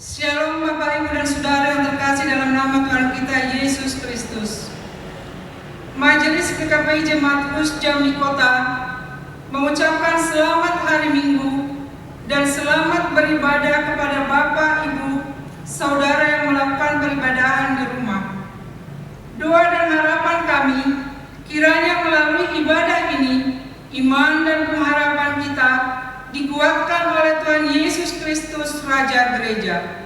Shalom Bapak, Ibu, dan Saudara yang terkasih dalam nama Tuhan kita Yesus Kristus. Majelis PKPI Jemaat Kus Jambi Kota mengucapkan selamat hari Minggu dan selamat beribadah kepada Bapak, Ibu, Saudara yang melakukan peribadahan di rumah. Doa dan harapan kami, kiranya melalui ibadah ini, iman dan pengharapan kita dikuatkan oleh Tuhan Yesus Kristus, Raja Gereja.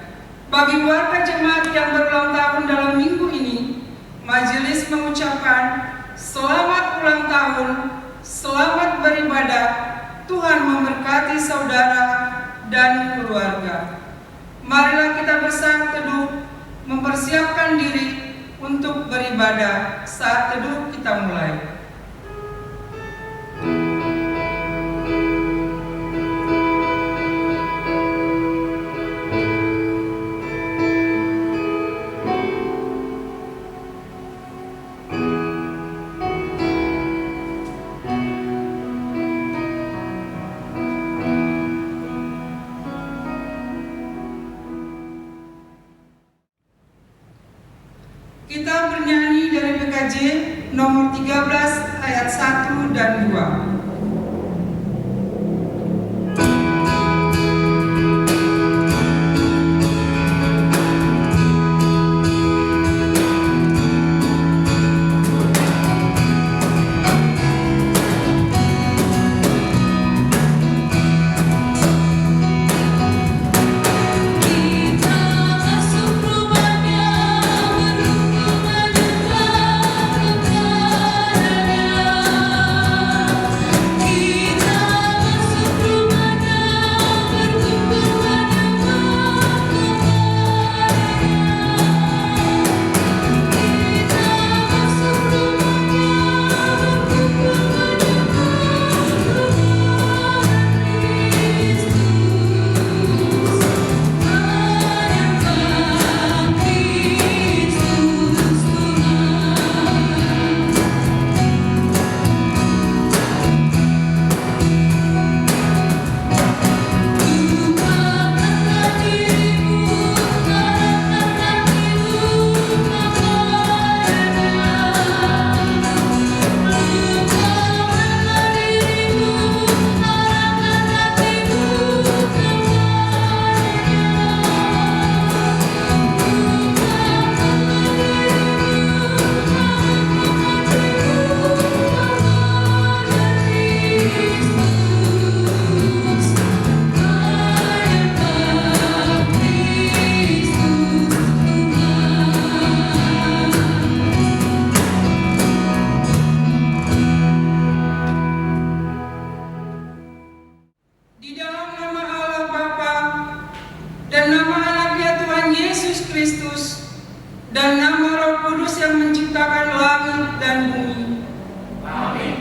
Bagi warga jemaat yang berulang tahun dalam minggu ini, majelis mengucapkan selamat ulang tahun, selamat beribadah, Tuhan memberkati saudara dan keluarga. Marilah kita bersama teduh, mempersiapkan diri untuk beribadah. Saat teduh kita mulai. Kita bernyanyi dari PKJ nomor 13 ayat 1 dan 2. Dan nama Roh Kudus yang menciptakan langit dan bumi. Amin.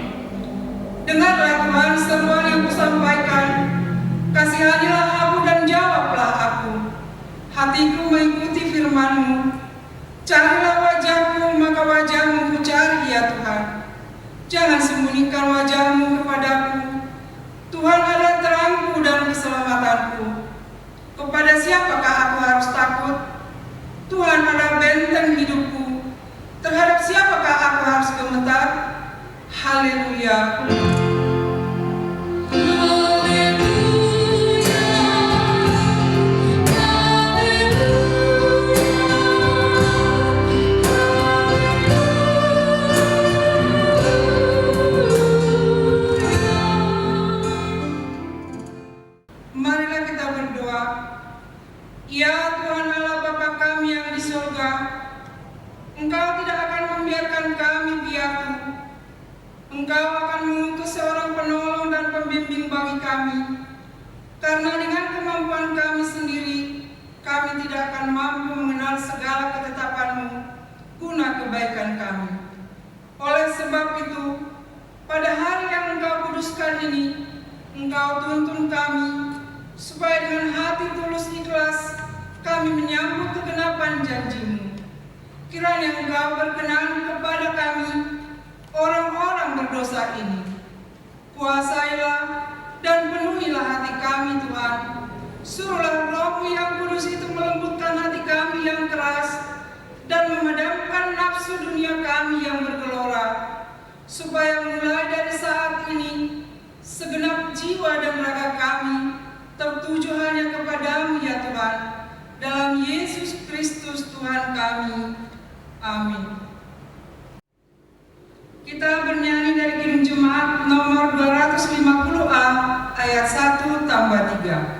Dengarlah Tuhan seruan yang kusampaikan. Kasihanilah aku dan jawablah aku. Hatiku mengikuti firman-Mu. Carilah wajah-Mu, maka wajah-Mu kucari ya Tuhan. Jangan sembunyikan wajah-Mu kepadaku. Tuhan adalah terangku dan keselamatanku. Kepada siapakah aku harus takut? Tuhan adalah benteng hidupku. Terhadap siapakah aku harus gemetar? Haleluya. Marilah kita berdoa. Ya Tuhan Allah Bapa kami yang di surga, Engkau tidak akan membiarkan kami piatu. Engkau akan mengutus seorang penolong dan pembimbing bagi kami. Karena dengan kemampuan kami sendiri, kami tidak akan mampu mengenal segala ketetapan-Mu guna kebaikan kami. Oleh sebab itu, pada hari yang Engkau kuduskan ini, Engkau tuntun kami, supaya dengan hati tulus ikhlas kami menyambut kegenapan janji-Mu. Kiranya Engkau berkenan kepada kami, orang-orang berdosa ini. Kuasailah dan penuhilah hati kami Tuhan, Suruhlah Roh-Mu yang kudus itu melembutkan hati kami yang keras dan memadamkan nafsu dunia kami yang bergelora, supaya mulai dari saat ini segenap jiwa dan raga kami tertuju hanya kepadamu ya Tuhan, dalam Yesus Kristus Tuhan kami. Amin. Kita bernyanyi dari Kidung Jemaat nomor 250A ayat 1 tambah 3.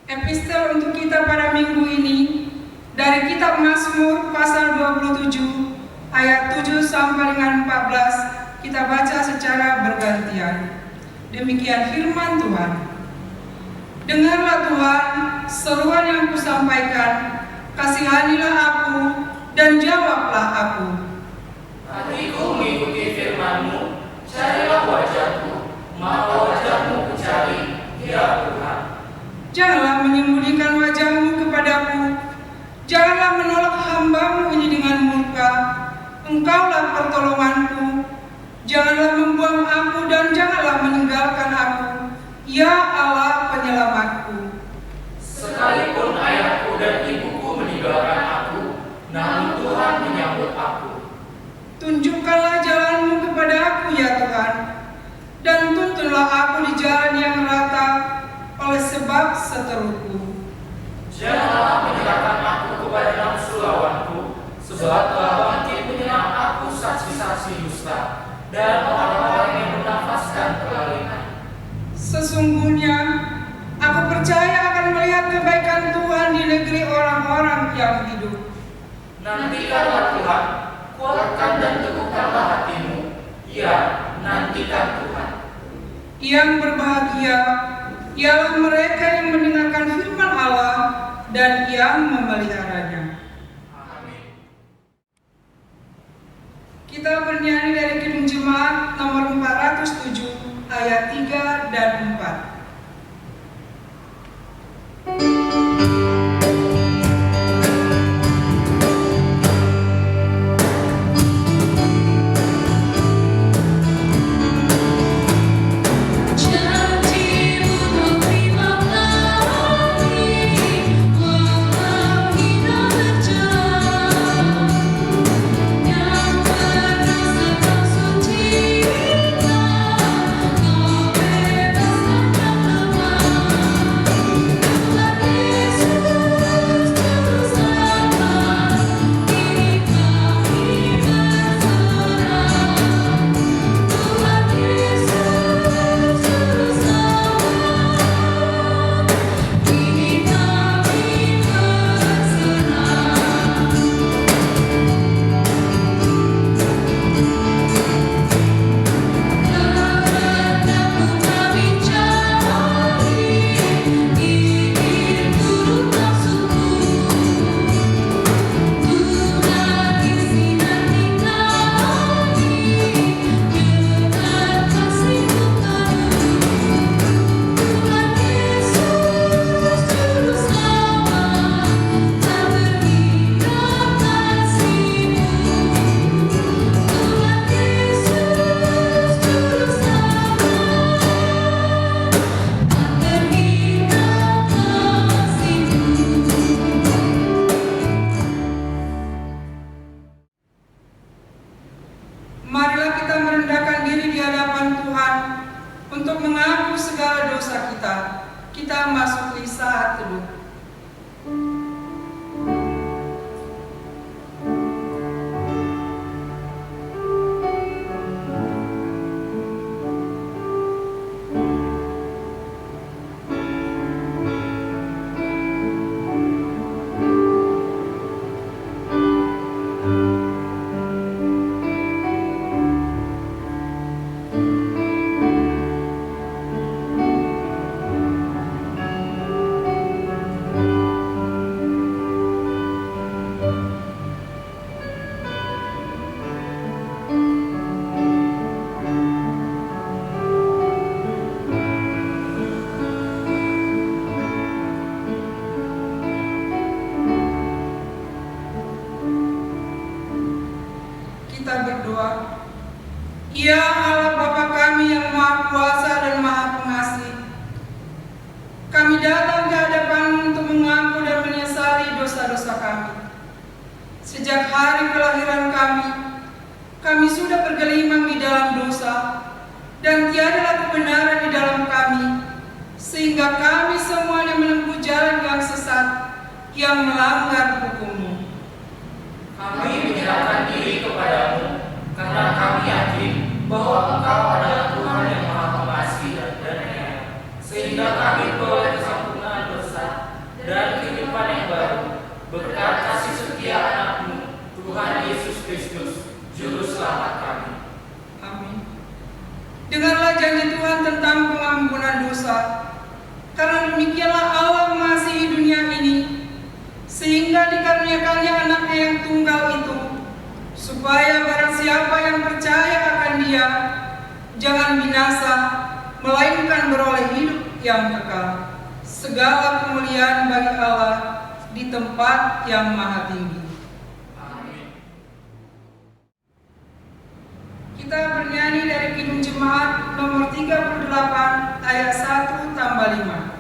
Epistel untuk kita pada minggu ini dari kitab Mazmur pasal 27 ayat 7 sampai dengan 14 kita baca secara bergantian. Demikian firman Tuhan. Dengarlah Tuhan seruan yang kusampaikan, kasihanilah aku dan jawablah aku. Hatiku mengikuti firman-Mu, carilah wajah-Mu, maka wajah-Mu kucari, ya Tuhan. Janganlah menyembunyikan wajah-Mu kepadaku, janganlah menolak hamba-Mu ini dengan murka. Engkaulah pertolonganku, janganlah membuang aku dan janganlah meninggalkan aku, ya Allah penyelamatku. Sekalipun ayahku dan ibuku meninggalkan aku, namun Tuhan menyambut aku. Tunjukkanlah jalan-Mu kepada aku ya Tuhan, dan tuntunlah aku di jalan yang rata oleh sebab seteruku. Janganlah menyerahkan aku kepada nafsu lawanku, sebab telah bangkit menyerang aku saksi-saksi dusta dan orang-orang yang bernafaskan kelaliman. Sesungguhnya aku percaya akan melihat kebaikan Tuhan di negeri orang-orang yang hidup. Nantikanlah Tuhan, kuatkan dan teguhkanlah hatimu. Ya, nantikan Tuhan. Yang berbahagia ialah mereka yang mendengarkan firman Allah dan yang memeliharanya. Amin. Kita bernyanyi dari Kidung Jemaat nomor 407 ayat 3 dan 4. Yesus marilah kita merendahkan diri di hadapan Tuhan untuk mengaku segala dosa kita. Kita masuki saat teduh. Kita berdoa. Ya Allah Bapa kami yang Maha Kuasa dan Maha Pengasih, kami datang ke hadapan-Mu untuk mengaku dan menyesali dosa-dosa kami. Sejak hari kelahiran kami sudah bergelimang di dalam dosa, dan tiadalah kebenaran di dalam kami, sehingga kami semuanya menempuh jalan yang sesat, yang melanggar hukum-Mu. Kami menyerahkan diri kepadamu, karena kami yakin bahwa Engkau adalah Tuhan yang Maha Pengasih dan penyayang, sehingga kami beroleh kesempurnaan dosa dan kehidupan yang baru berkat kasih setia Anak-Mu, Tuhan Yesus Kristus, Juru Selamat kami. Amin. Dengarlah janji Tuhan tentang pengampunan dosa. Karena demikianlah Allah mengasihi dunia ini, sehingga dikaruniakannya Anaknya yang tunggal itu, supaya barang siapa yang percaya akan Dia jangan binasa, melainkan beroleh hidup yang kekal. Segala kemuliaan bagi Allah di tempat yang maha tinggi. Amin. Kita bernyanyi dari Kidung Jemaat nomor 38 ayat 1 tambah 5.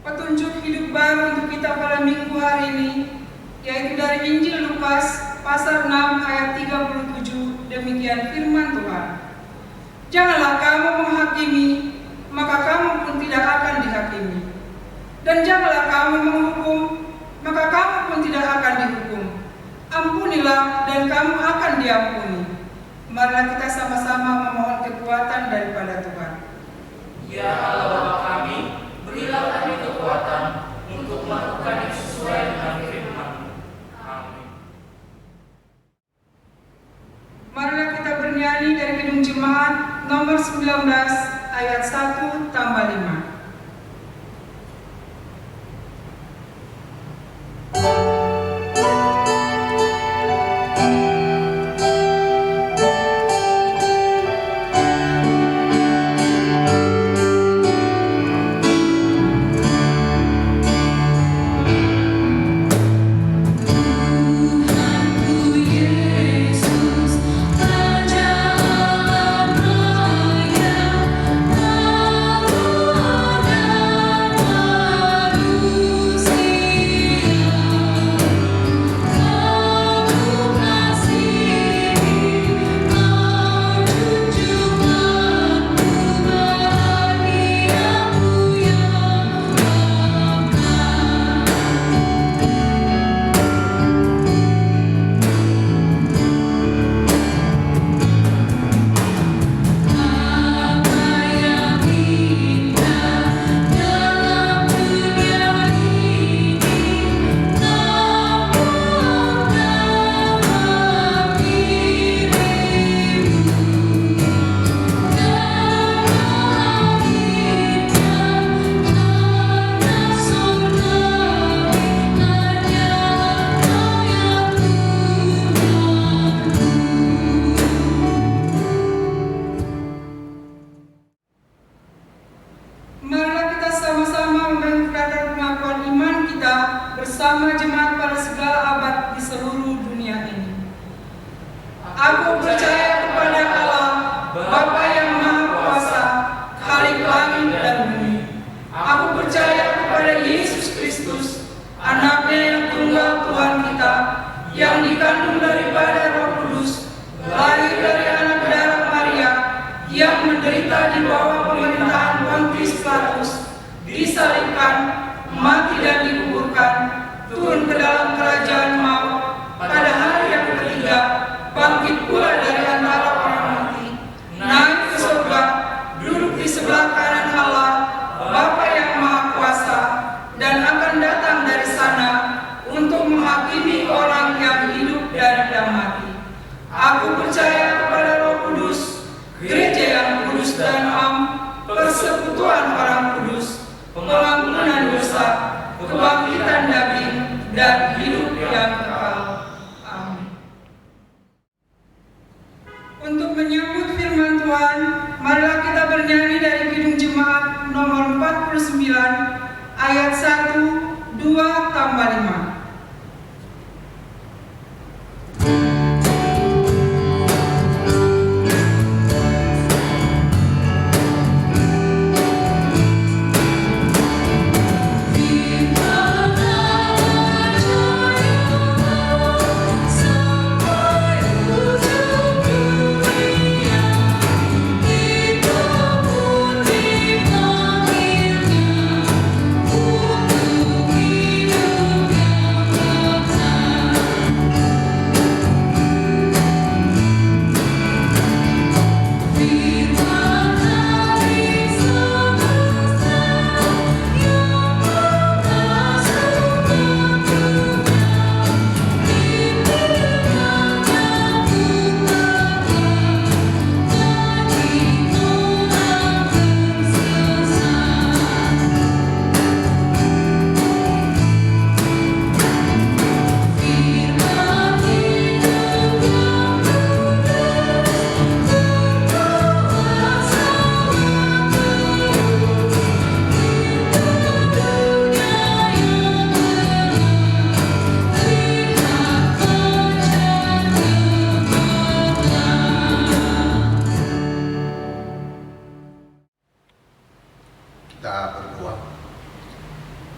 Petunjuk hidup baru untuk kita pada minggu hari ini, yaitu dari Injil Lukas pasal 6 ayat 37. Demikian firman Tuhan. Janganlah kamu menghakimi, maka kamu pun tidak akan dihakimi. Dan janganlah kamu menghukum, maka kamu pun tidak akan dihukum. Ampunilah dan kamu akan diampuni. Marilah kita sama-sama memohon kekuatan daripada Tuhan. Ya Allah Bapa kami, berilah kami kekuatan untuk melakukan yang sesuai dengan firman-Mu. Amin. Marilah kita bernyanyi dari Kidung Jemaat nomor 19 ayat 1 tambah 5. bersama jemaat pada segala abad di seluruh dunia ini. Aku percaya kepada Allah, Bapa yang Maha Kuasa, Khalik langit dan bumi. Aku percaya kepada Yesus Kristus, Anaknya yang tunggal Tuhan kita, yang dikandung daripada Roh Kudus, lahir dari anak darah Maria, yang menderita di bawah pemerintahan Pontius Pilatus, disalibkan, mati dan dikuburkan, turun ke dalam kerajaan maut, pada hari yang ketiga, bangkit pula dari antara orang mati, naik ke surga, duduk di sebelah kanan Allah, Bapa yang Maha Kuasa, dan akan datang dari sana untuk menghakimi orang yang hidup dan yang mati. Aku percaya kepada Roh Kudus, gereja yang kudus dan am, persekutuan orang kudus, pengampunan dosa, kebangkitan daging, dan hidup yang kekal. Amin. Untuk menyambut firman Tuhan, marilah kita bernyanyi dari Kidung Jemaat nomor 49, ayat 1, 2 tambah 5.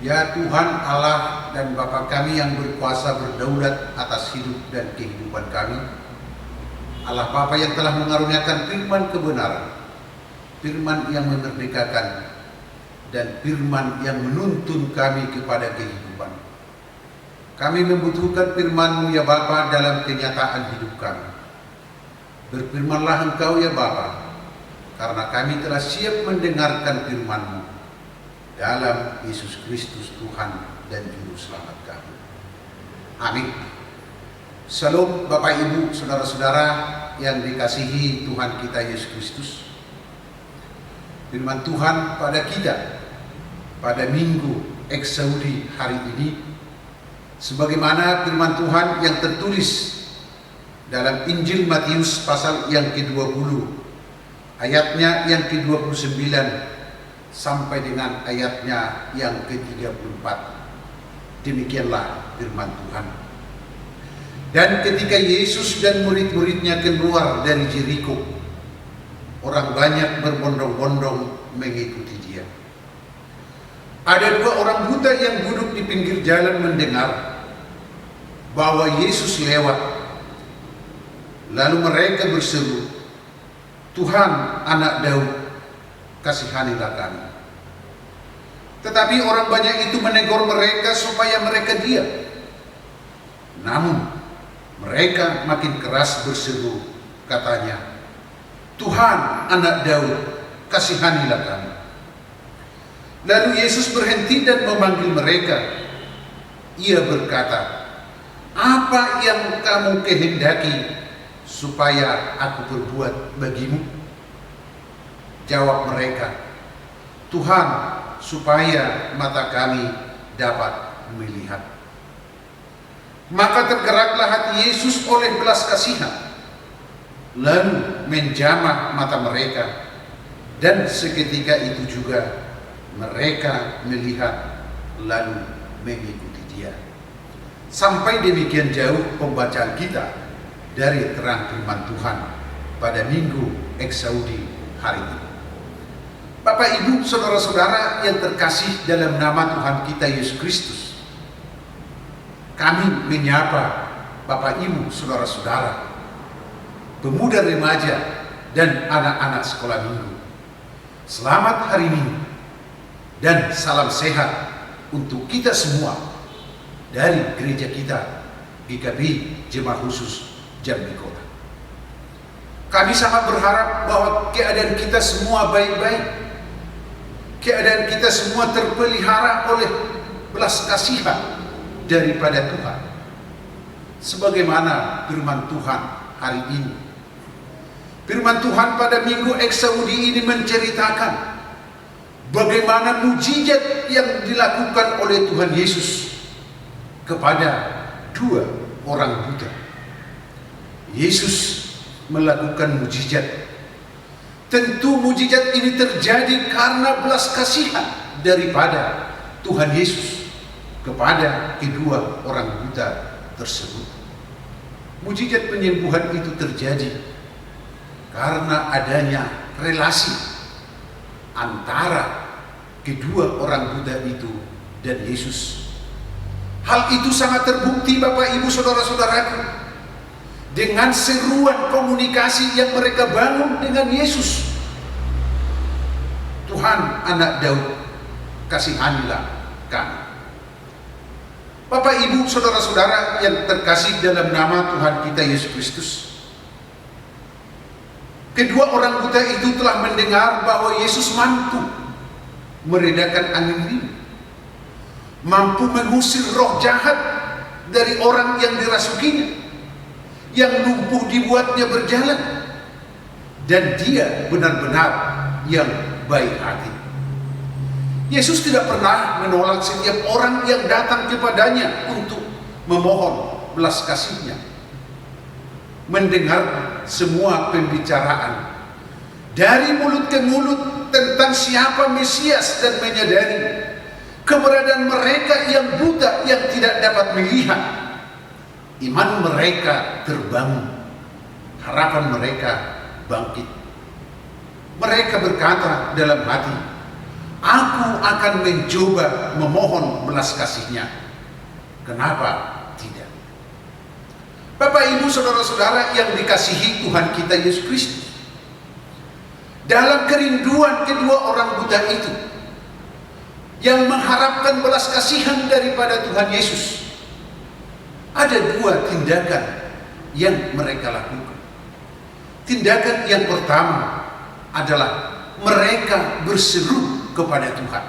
Ya Tuhan Allah dan Bapa kami yang berkuasa berdaulat atas hidup dan kehidupan kami, Allah Bapa yang telah mengaruniakan firman kebenaran, firman yang memerdekakan, dan firman yang menuntun kami kepada kehidupan. Kami membutuhkan firman-Mu ya Bapa dalam kenyataan hidup kami. Berfirmanlah Engkau ya Bapa, karena kami telah siap mendengarkan firman-Mu. Dalam Yesus Kristus Tuhan dan Juru Selamat kami. Amin. Salam Bapak Ibu, Saudara-saudara yang dikasihi Tuhan kita Yesus Kristus. Firman Tuhan pada kita pada Minggu Eksaudi hari ini, sebagaimana firman Tuhan yang tertulis dalam Injil Matius pasal yang ke-20, ayatnya yang ke-29 sampai dengan ayatnya yang ke-34. Demikianlah firman Tuhan. Dan ketika Yesus dan murid-muridnya keluar dari Jeriko, orang banyak berbondong-bondong mengikuti dia. Ada dua orang buta yang duduk di pinggir jalan mendengar bahwa Yesus lewat. Lalu mereka berseru, "Tuhan, Anak Daud, kasihanilah kami." Tetapi orang banyak itu menegur mereka supaya mereka diam. Namun mereka makin keras berseru, katanya, "Tuhan, Anak Daud, kasihanilah kami." Lalu Yesus berhenti dan memanggil mereka. Ia berkata, "Apa yang kamu kehendaki supaya aku berbuat bagimu?" Jawab mereka, "Tuhan, supaya mata kami dapat melihat." Maka tergeraklah hati Yesus oleh belas kasihan, lalu menjamah mata mereka, dan seketika itu juga mereka melihat lalu mengikuti dia. Sampai demikian jauh pembacaan kita dari terang firman Tuhan pada Minggu Eksaudi hari ini. Bapak, Ibu, saudara-saudara yang terkasih dalam nama Tuhan kita Yesus Kristus, kami menyapa Bapak, Ibu, saudara-saudara, pemuda remaja dan anak-anak sekolah minggu. Selamat hari Minggu dan salam sehat untuk kita semua dari gereja kita GKB Jemaat Khusus Jambi Kota. Kami sangat berharap bahwa keadaan kita semua baik-baik. Keadaan kita semua terpelihara oleh belas kasihan daripada Tuhan. Sebagaimana firman Tuhan hari ini. Firman Tuhan pada Minggu Eksaudi ini menceritakan bagaimana mujizat yang dilakukan oleh Tuhan Yesus kepada 2 orang buta. Yesus melakukan mujizat. Tentu mujizat ini terjadi karena belas kasihan daripada Tuhan Yesus kepada kedua orang buta tersebut. Mujizat penyembuhan itu terjadi karena adanya relasi antara kedua orang buta itu dan Yesus. Hal itu sangat terbukti Bapak, Ibu, saudara-saudaraku, dengan seruan komunikasi yang mereka bangun dengan Yesus. Tuhan, Anak Daud, kasihanilah kami. Bapak, Ibu, saudara-saudara yang terkasih dalam nama Tuhan kita Yesus Kristus, kedua orang buta itu telah mendengar bahwa Yesus mampu meredakan angin dingin, mampu mengusir roh jahat dari orang yang dirasukinya, yang lumpuh dibuatnya berjalan, dan dia benar-benar yang baik hati. Yesus tidak pernah menolak setiap orang yang datang kepadanya untuk memohon belas kasihnya. Mendengar semua pembicaraan dari mulut ke mulut tentang siapa Mesias dan menyadari keberadaan mereka yang buta yang tidak dapat melihat, iman mereka terbangun, harapan mereka bangkit. Mereka berkata dalam hati, aku akan mencoba memohon belas kasihnya. Kenapa tidak? Bapak, Ibu, saudara-saudara yang dikasihi Tuhan kita Yesus Kristus, dalam kerinduan kedua orang buta itu yang mengharapkan belas kasihan daripada Tuhan Yesus, ada 2 tindakan yang mereka lakukan. Tindakan yang pertama adalah mereka berseru kepada Tuhan.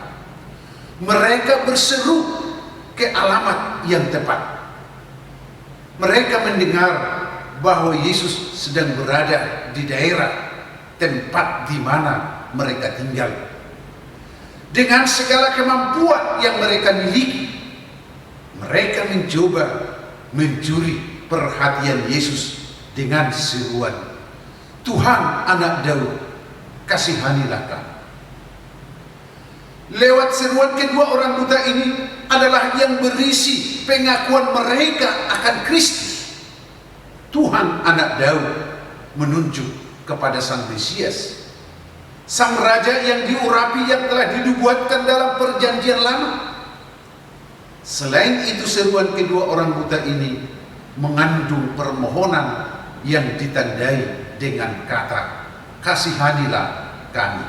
Mereka berseru ke alamat yang tepat. Mereka mendengar bahwa Yesus sedang berada di daerah tempat di mana mereka tinggal. Dengan segala kemampuan yang mereka miliki, mereka mencoba mencuri perhatian Yesus dengan seruan, Tuhan, Anak Daud, kasihanilah kami. Lewat seruan kedua orang buta ini adalah yang berisi pengakuan mereka akan Kristus. Tuhan, Anak Daud, menunjuk kepada Sang Mesias, Sang Raja yang diurapi, yang telah dinubuatkan dalam perjanjian lama. Selain itu, seruan kedua orang buta ini mengandung permohonan yang ditandai dengan kata, kasihanilah kami.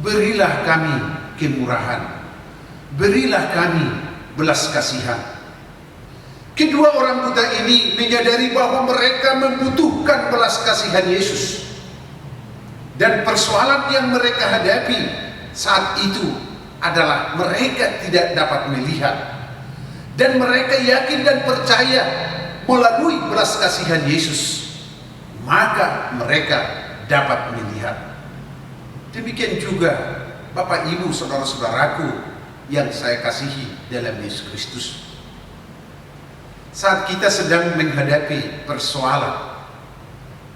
Berilah kami kemurahan, berilah kami belas kasihan. Kedua orang buta ini menyadari bahwa mereka membutuhkan belas kasihan Yesus. Dan persoalan yang mereka hadapi saat itu adalah mereka tidak dapat melihat. Dan mereka yakin dan percaya melalui belas kasihan Yesus, maka mereka dapat melihat. Demikian juga Bapak, Ibu, saudara-saudaraku yang saya kasihi dalam Yesus Kristus. Saat kita sedang menghadapi persoalan,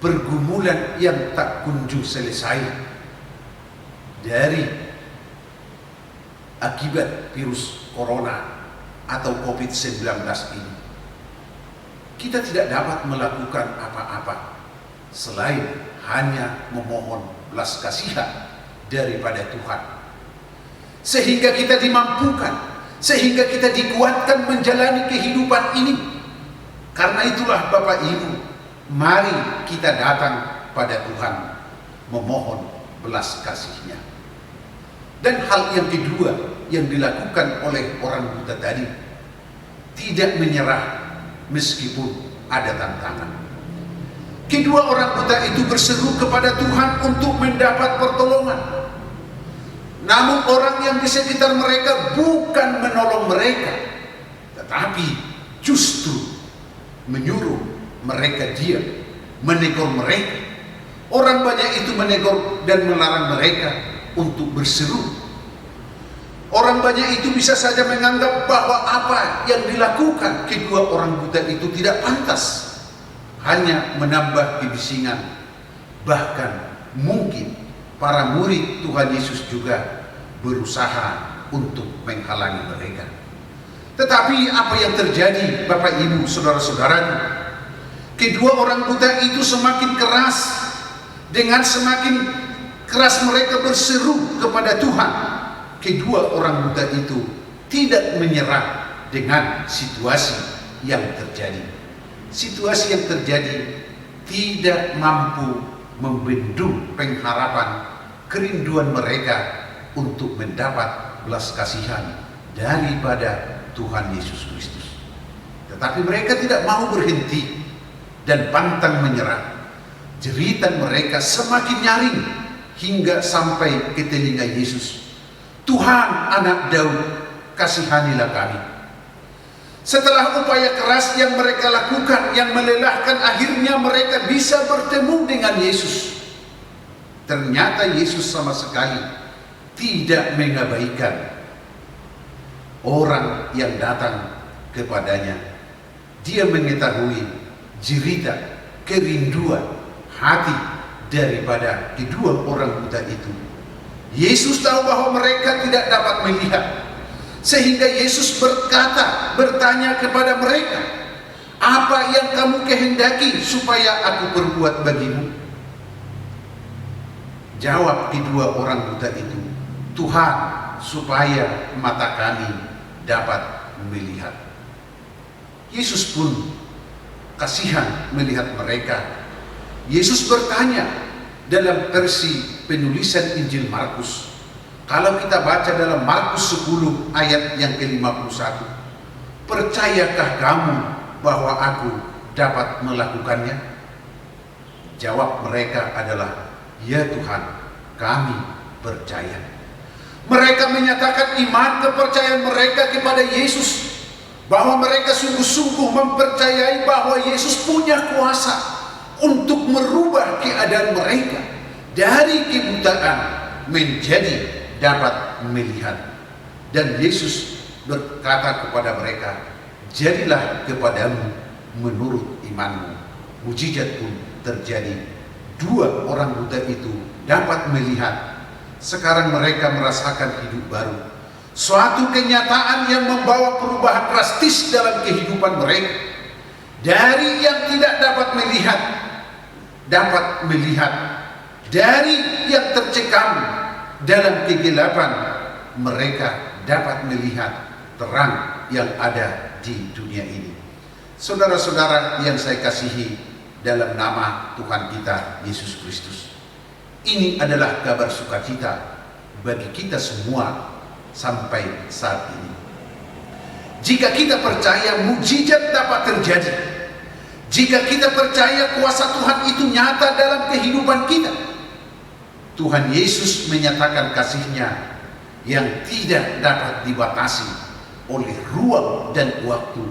pergumulan yang tak kunjung selesai dari akibat virus corona atau COVID-19 ini, kita tidak dapat melakukan apa-apa selain hanya memohon belas kasihan daripada Tuhan, sehingga kita dimampukan, sehingga kita dikuatkan menjalani kehidupan ini. Karena itulah Bapak Ibu, mari kita datang pada Tuhan memohon belas kasih-Nya. Dan hal yang kedua yang dilakukan oleh orang buta tadi, tidak menyerah meskipun ada tantangan. Kedua orang buta itu berseru kepada Tuhan untuk mendapat pertolongan. Namun orang yang di sekitar mereka bukan menolong mereka, tetapi justru menyuruh mereka diam, menegur mereka. Orang banyak itu menegur dan melarang mereka untuk berseru. Orang banyak itu bisa saja menganggap bahwa apa yang dilakukan kedua orang buta itu tidak pantas, hanya menambah kebisingan. Bahkan mungkin para murid Tuhan Yesus juga berusaha untuk menghalangi mereka. Tetapi apa yang terjadi, Bapak Ibu, saudara-saudaraku, kedua orang buta itu semakin keras. Dengan semakin keras mereka berseru kepada Tuhan, kedua orang buta itu tidak menyerah dengan situasi yang terjadi. Situasi yang terjadi tidak mampu membendung pengharapan, kerinduan mereka untuk mendapat belas kasihan daripada Tuhan Yesus Kristus. Tetapi mereka tidak mau berhenti dan pantang menyerah. Jeritan mereka semakin nyaring hingga sampai ke telinga Yesus. Tuhan, Anak Daud, kasihanilah kami. Setelah upaya keras yang mereka lakukan, yang melelahkan, akhirnya mereka bisa bertemu dengan Yesus. Ternyata Yesus sama sekali tidak mengabaikan orang yang datang kepadanya. Dia mengetahui jeritan, kerinduan hati daripada kedua orang buta itu. Yesus tahu bahwa mereka tidak dapat melihat, sehingga Yesus bertanya kepada mereka, apa yang kamu kehendaki supaya aku perbuat bagimu? Jawab kedua orang buta itu, Tuhan, supaya mata kami dapat melihat. Yesus pun kasihan melihat mereka. Yesus bertanya dalam versi penulisan Injil Markus. Kalau kita baca dalam Markus 10 ayat yang ke-51, percayakah kamu bahwa aku dapat melakukannya? Jawab mereka adalah, ya Tuhan, kami percaya. Mereka menyatakan iman kepercayaan mereka kepada Yesus, bahwa mereka sungguh-sungguh mempercayai bahwa Yesus punya kuasa untuk merubah keadaan mereka dari kebutaan menjadi dapat melihat. Dan Yesus berkata kepada mereka, jadilah kepadamu menurut imanmu. Mujizat pun terjadi. Dua orang buta itu dapat melihat. Sekarang mereka merasakan hidup baru, suatu kenyataan yang membawa perubahan drastis dalam kehidupan mereka. Dari yang tidak dapat melihat, dapat melihat. Dari yang tercekam dalam kegelapan, mereka dapat melihat terang yang ada di dunia ini. Saudara-saudara yang saya kasihi dalam nama Tuhan kita Yesus Kristus, ini adalah kabar sukacita bagi kita semua sampai saat ini. Jika kita percaya mukjizat dapat terjadi, jika kita percaya kuasa Tuhan itu nyata dalam kehidupan kita, Tuhan Yesus menyatakan kasih-Nya yang tidak dapat dibatasi oleh ruang dan waktu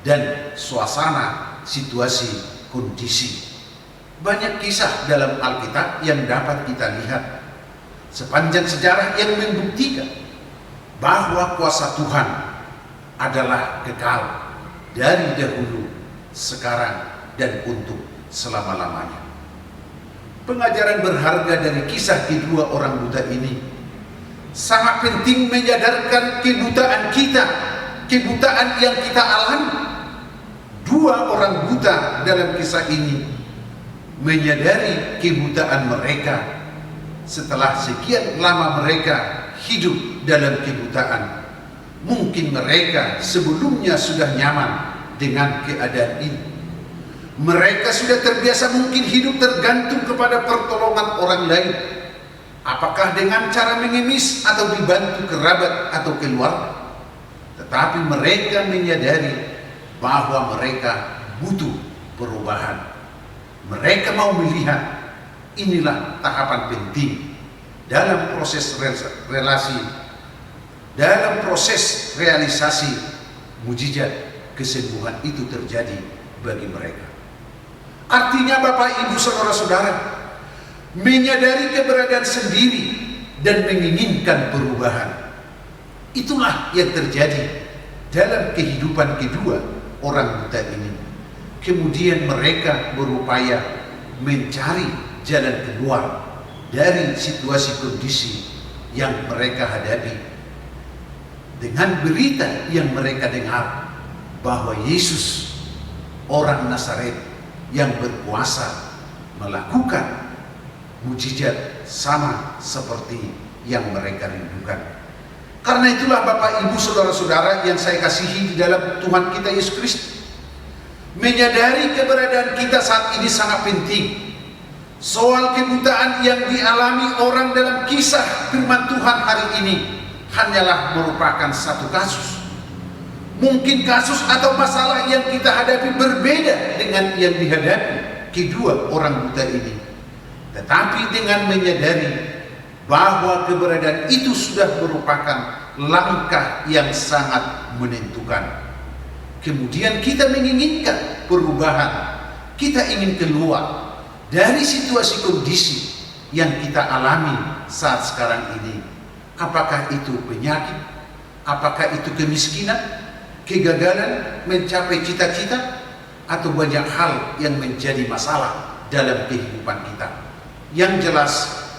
dan suasana, situasi, kondisi. Banyak kisah dalam Alkitab yang dapat kita lihat sepanjang sejarah yang membuktikan bahwa kuasa Tuhan adalah kekal dari dahulu, sekarang, dan untuk selama-lamanya. Pengajaran berharga dari kisah kedua orang buta ini sangat penting menyadarkan kebutaan kita kebutaan yang kita alami. Dua orang buta dalam kisah ini menyadari kebutaan mereka setelah sekian lama mereka hidup dalam kebutaan. Mungkin mereka sebelumnya sudah nyaman dengan keadaan ini. Mereka sudah terbiasa mungkin hidup tergantung kepada pertolongan orang lain. Apakah dengan cara mengemis atau dibantu kerabat atau keluarga. Tetapi mereka menyadari bahwa mereka butuh perubahan. Mereka mau melihat inilah tahapan penting dalam proses relasi, dalam proses realisasi mujizat kesembuhan itu terjadi bagi mereka. Artinya Bapak Ibu Saudara-saudara menyadari keberadaan sendiri dan menginginkan perubahan. Itulah yang terjadi dalam kehidupan kedua orang buta ini. Kemudian mereka berupaya mencari jalan keluar dari situasi kondisi yang mereka hadapi dengan berita yang mereka dengar bahwa Yesus orang Nazaret yang berkuasa melakukan mujizat sama seperti yang mereka rindukan. Karena itulah Bapak Ibu Saudara-saudara yang saya kasihi di dalam Tuhan kita Yesus Kristus, menyadari keberadaan kita saat ini sangat penting. Soal kebutaan yang dialami orang dalam kisah firman Tuhan hari ini hanyalah merupakan satu kasus. Mungkin kasus atau masalah yang kita hadapi berbeda dengan yang dihadapi kedua orang buta ini. Tetapi dengan menyadari bahwa keberadaan itu sudah merupakan langkah yang sangat menentukan. Kemudian kita menginginkan perubahan. Kita ingin keluar dari situasi kondisi yang kita alami saat sekarang ini. Apakah itu penyakit? Apakah itu kemiskinan? Kegagalan mencapai cita-cita? Atau banyak hal yang menjadi masalah dalam kehidupan kita? Yang jelas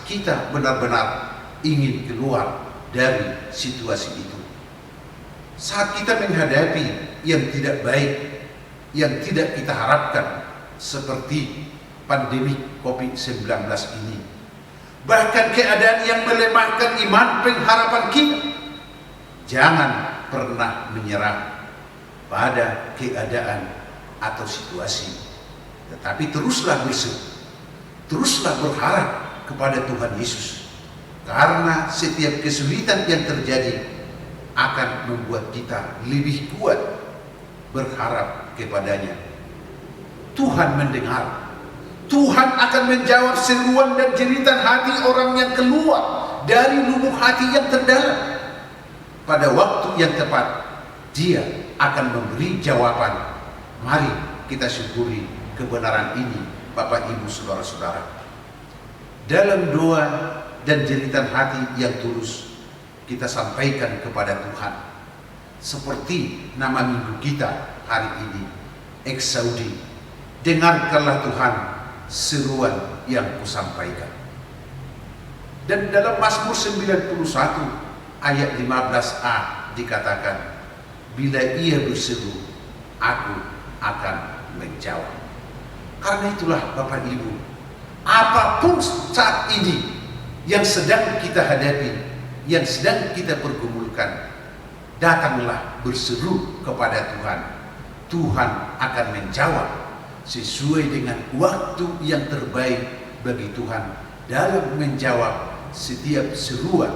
kita benar-benar ingin keluar dari situasi itu. Saat kita menghadapi yang tidak baik, yang tidak kita harapkan, seperti pandemi COVID-19 ini, bahkan keadaan yang melemahkan iman pengharapan kita, jangan pernah menyerah pada keadaan atau situasi, tetapi teruslah berseru, teruslah berharap kepada Tuhan Yesus, karena setiap kesulitan yang terjadi akan membuat kita lebih kuat berharap kepadanya. Tuhan mendengar, Tuhan akan menjawab seruan dan jeritan hati orang yang keluar dari lubuk hati yang terdalam. Pada waktu yang tepat Dia akan memberi jawaban. Mari kita syukuri kebenaran ini Bapak Ibu Saudara-saudara. Dalam doa dan jeritan hati yang tulus kita sampaikan kepada Tuhan, seperti nama minggu kita hari ini, Eksaudi, dengarkanlah Tuhan seruan yang kusampaikan. Dan dalam Mazmur 91 ayat 15a dikatakan, bila ia berseru, aku akan menjawab. Karena itulah Bapak Ibu, apapun saat ini yang sedang kita hadapi, yang sedang kita pergumulkan, datanglah berseru kepada Tuhan. Tuhan akan menjawab sesuai dengan waktu yang terbaik bagi Tuhan dalam menjawab setiap seruan,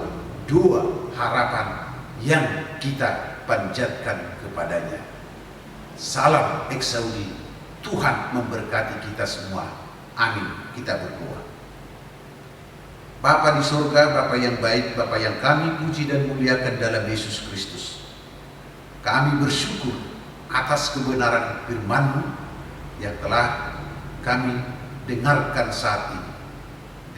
doa, harapan yang kita panjatkan kepadanya. Salam Eksaudi. Tuhan memberkati kita semua. Amin. Kita berdoa. Bapa di surga, Bapa yang baik, Bapa yang kami puji dan muliakan dalam Yesus Kristus, kami bersyukur atas kebenaran firman-Mu yang telah kami dengarkan saat ini.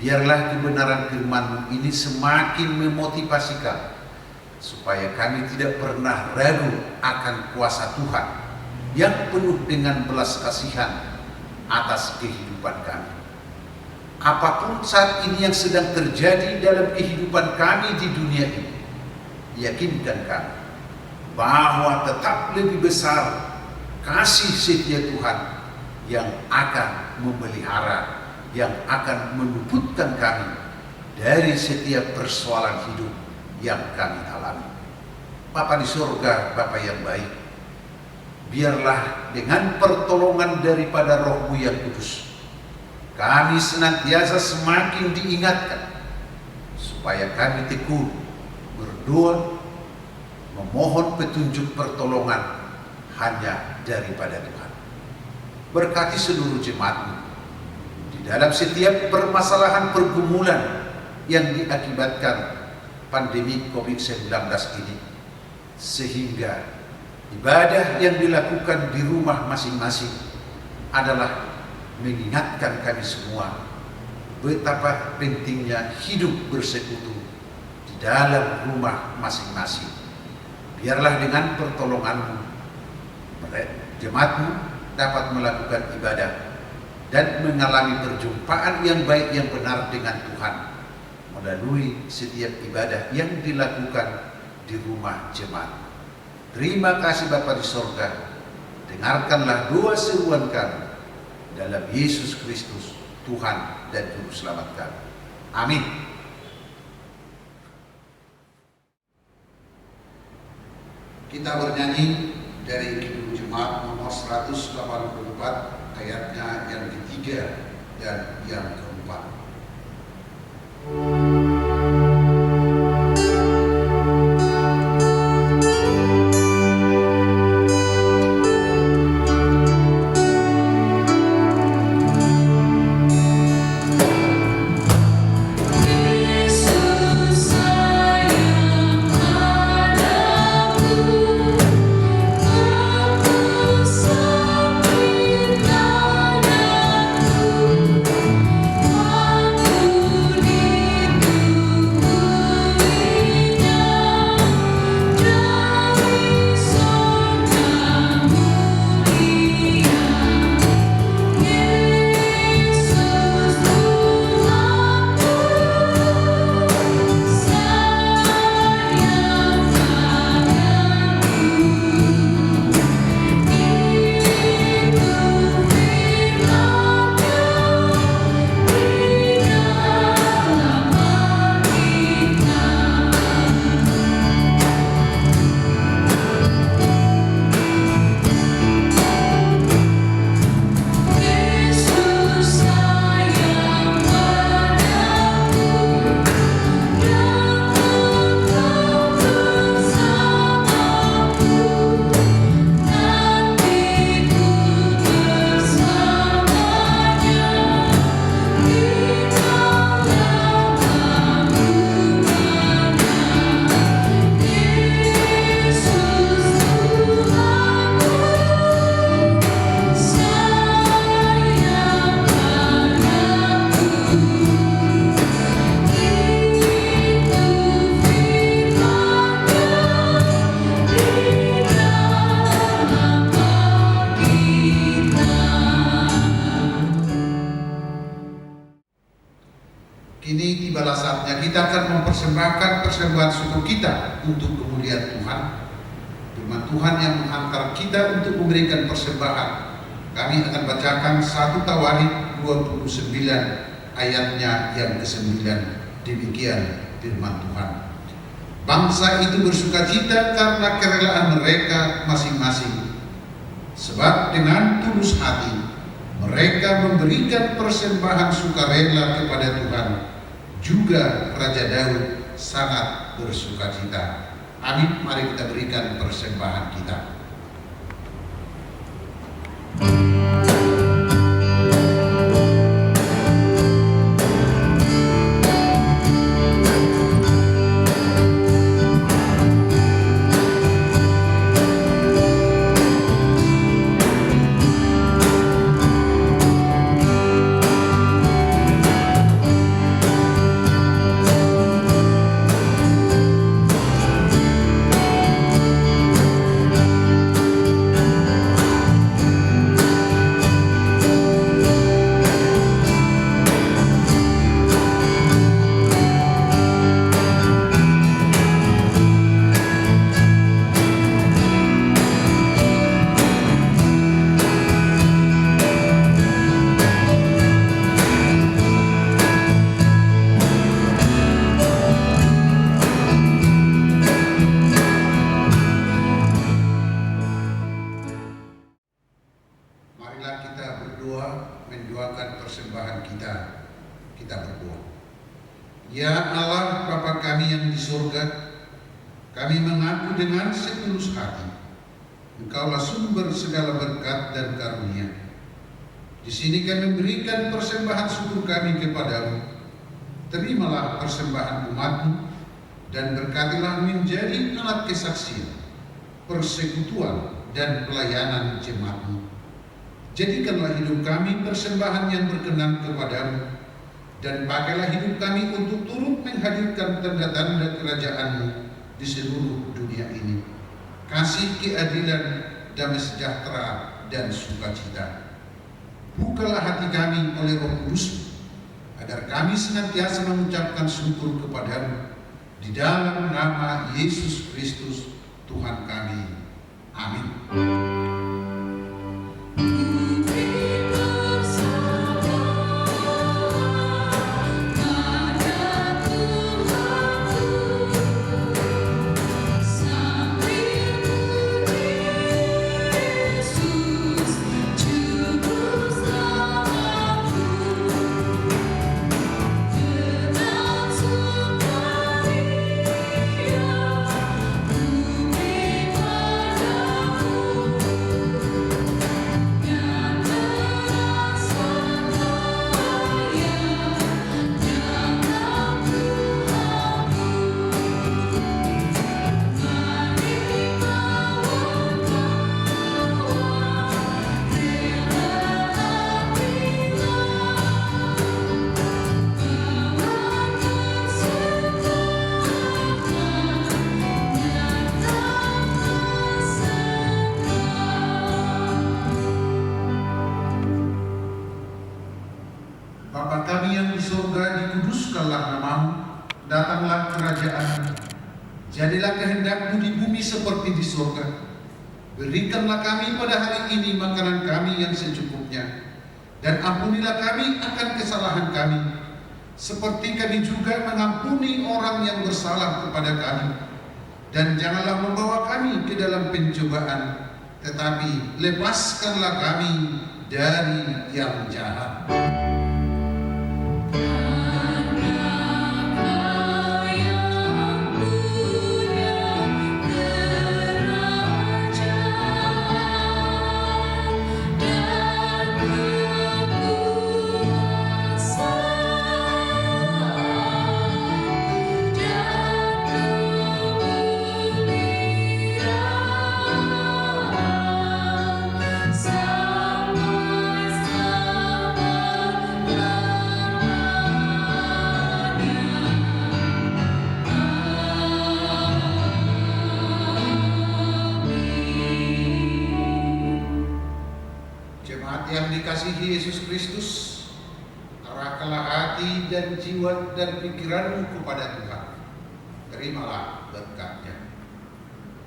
Biarlah kebenaran firman-Mu ini semakin memotivasikan, supaya kami tidak pernah ragu akan kuasa Tuhan yang penuh dengan belas kasihan atas kehidupan kami. Apapun saat ini yang sedang terjadi dalam kehidupan kami di dunia ini, yakinkan kami bahwa tetap lebih besar kasih setia Tuhan yang akan memelihara, yang akan meluputkan kami dari setiap persoalan hidup yang kami alami. Bapa di surga, Bapa yang baik, biarlah dengan pertolongan daripada Roh-Mu yang kudus, kami senantiasa semakin diingatkan supaya kami teguh berdoa, memohon petunjuk pertolongan hanya daripada Tuhan. Berkati seluruh jemaat-Mu di dalam setiap permasalahan pergumulan yang diakibatkan pandemi COVID-19 ini, sehingga ibadah yang dilakukan di rumah masing-masing adalah mengingatkan kami semua betapa pentingnya hidup bersekutu di dalam rumah masing-masing. Biarlah dengan pertolongan-Mu, jemaat-Mu dapat melakukan ibadah dan mengalami perjumpaan yang baik yang benar dengan Tuhan melalui setiap ibadah yang dilakukan di rumah jemaat. Terima kasih Bapa di sorga. Dengarkanlah doa seruan kami dalam Yesus Kristus, Tuhan dan Juru Selamat kami. Amin. Kita bernyanyi dari Kidung Jemaat nomor 184, ayatnya yang ketiga dan yang keempat. Kini tibalah saatnya kita akan mempersembahkan persembahan syukur kita untuk kemuliaan Tuhan. Firman Tuhan yang menghantar kita untuk memberikan persembahan. Kami akan bacakan 1 Tawarikh 29 ayatnya yang ke-9. Demikian firman Tuhan. Bangsa itu bersukacita karena kerelaan mereka masing-masing. Sebab dengan tulus hati mereka memberikan persembahan sukarela kepada Tuhan. Juga Raja Daud sangat bersukacita. Amin. Mari kita berikan persembahan kita. marilah kita berdoa, mendoakan persembahan kita. Kita berdoa. Ya Allah Bapa kami yang di surga, kami mengaku dengan setulus hati, Engkaulah sumber segala berkat dan karunia. Di sini kami memberikan persembahan syukur kami kepadamu. Terimalah persembahan umat-Mu dan berkatilah menjadi alat kesaksian, persekutuan dan pelayanan jemaat-Mu. Jadikanlah hidup kami persembahan yang berkenan kepadamu, dan pakailah hidup kami untuk turut menghadirkan tanda-tanda kerajaan-Mu di seluruh dunia ini. Kasih, keadilan, damai sejahtera, dan sukacita. Bukalah hati kami oleh Roh Kudus, agar kami senantiasa mengucapkan syukur kepadamu. Di dalam nama Yesus Kristus, Tuhan kami. Amin. Bapa kami yang di surga, dikuduskanlah namamu, datanglah kerajaan-Mu, jadilah kehendak-Mu di bumi seperti di surga. Berikanlah kami pada hari ini makanan kami yang secukupnya, dan ampunilah kami akan kesalahan kami, seperti kami juga mengampuni orang yang bersalah kepada kami. Dan janganlah membawa kami ke dalam pencobaan, tetapi lepaskanlah kami dari yang jahat. Yang dikasihi Yesus Kristus, arahkanlah hati dan jiwa dan pikiranmu kepada Tuhan. Terimalah berkat-Nya.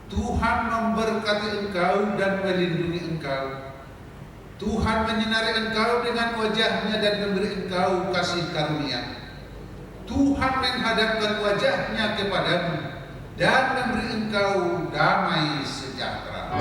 Tuhan memberkati engkau dan melindungi engkau. Tuhan menyinari engkau dengan wajah-Nya dan memberi engkau kasih karunia. Tuhan menghadapkan wajah-Nya kepadamu dan memberi engkau damai sejahtera.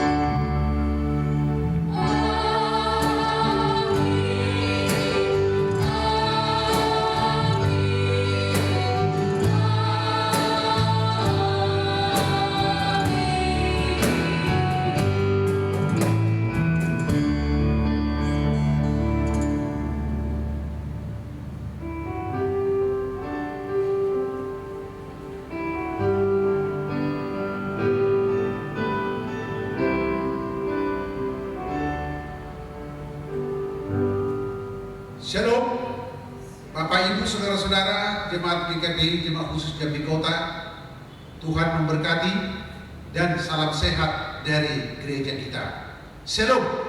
Shalom, Bapak Ibu, saudara-saudara, jemaat GKBI, jemaat khusus Jambi Kota. Tuhan memberkati dan salam sehat dari gereja kita. Shalom.